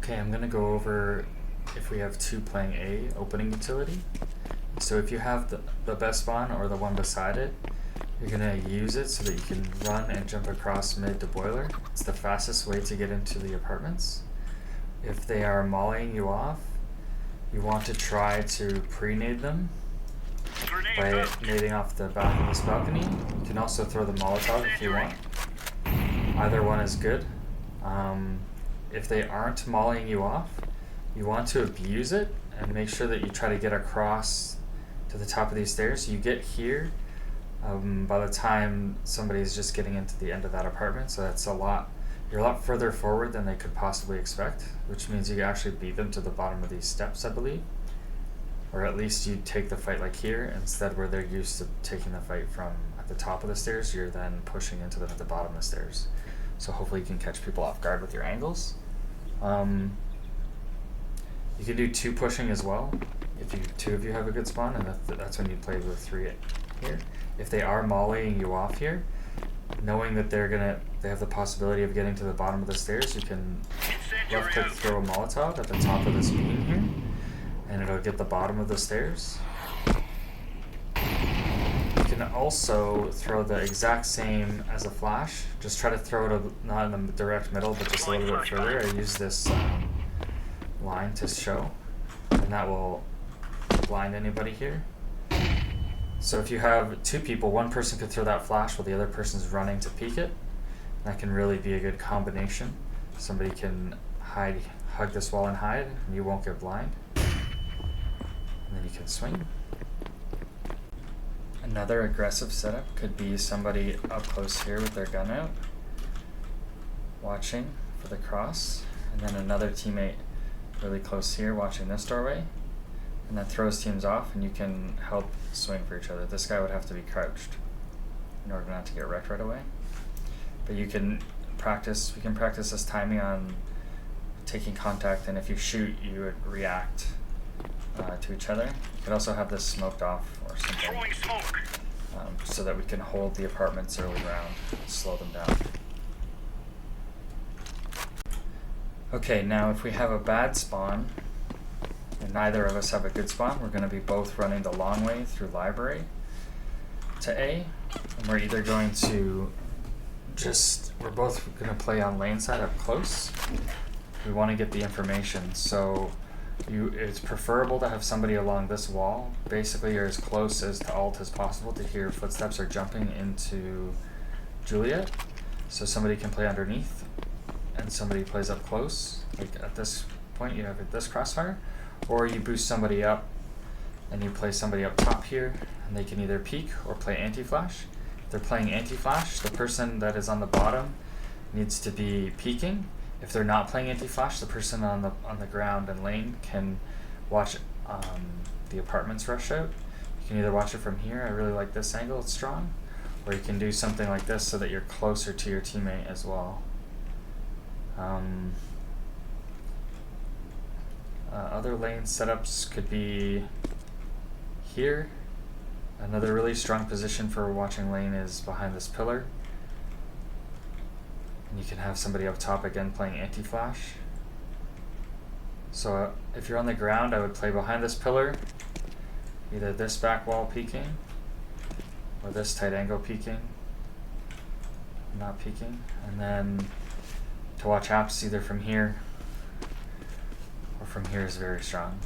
Okay, I'm gonna go over if we have two playing A opening utility. So if you have the best spawn or the one beside it, you're gonna use it so that you can run and jump across mid to boiler. It's the fastest way to get into the apartments. If they are mollying you off, you want to try to pre-nade them by nading off the back of this balcony. You can also throw the Molotov if you want. Either one is good. If they aren't mollying you off, you want to abuse it and make sure that you try to get across to the top of these stairs. So you get here by the time somebody's just getting into the end of that apartment, so that's you're a lot further forward than they could possibly expect, which means you actually beat them to the bottom of these steps, I believe. Or at least you take the fight like here, instead where they're used to taking the fight from at the top of the stairs, you're then pushing into them at the bottom of the stairs. So hopefully you can catch people off guard with your angles. You can do two pushing as well, if two of you have a good spawn, and that's when you play with three here. If they are mollying you off here, knowing that they have the possibility of getting to the bottom of the stairs, you can left click throw a Molotov at the top of this beam here, and it'll get the bottom of the stairs. You can also throw the exact same as a flash. Just try to throw it not in the direct middle, but just a little bit further. I use this line to show, and that will blind anybody here. So if you have two people, one person could throw that flash while the other person's running to peek it. That can really be a good combination. Somebody can hug this wall and hide, and you won't get blind. And then you can swing. Another aggressive setup could be somebody up close here with their gun out, watching for the cross, and then another teammate really close here watching this doorway, and that throws teams off, and you can help swing for each other. This guy would have to be crouched in order not to get wrecked right away. But we can practice this timing on taking contact, and if you shoot, you would react to each other. You could also have this smoked off or something, so that we can hold the apartments early round, slow them down. Okay, now if we have a bad spawn, and neither of us have a good spawn, we're going to be both running the long way through library to A, and we're either going to we're both going to play on lane side up close. We want to get the information, so it's preferable to have somebody along this wall, basically you're as close as to alt as possible to hear footsteps or jumping into Juliet, so somebody can play underneath and somebody plays up close. Like at this point you have this crossfire, or you boost somebody up and you play somebody up top here, and they can either peek or play anti-flash. If they're playing anti-flash, the person that is on the bottom needs to be peeking. If they're not playing anti-flash, the person on the ground and lane can watch the apartments rush out. You can either watch it from here, I really like this angle, it's strong, or you can do something like this so that you're closer to your teammate as well. Other lane setups could be here. Another really strong position for watching lane is behind this pillar. And you can have somebody up top again playing anti-flash. So if you're on the ground, I would play behind this pillar, either this back wall peeking, or this tight angle peeking, not peeking, and then to watch apps either from here or from here is very strong.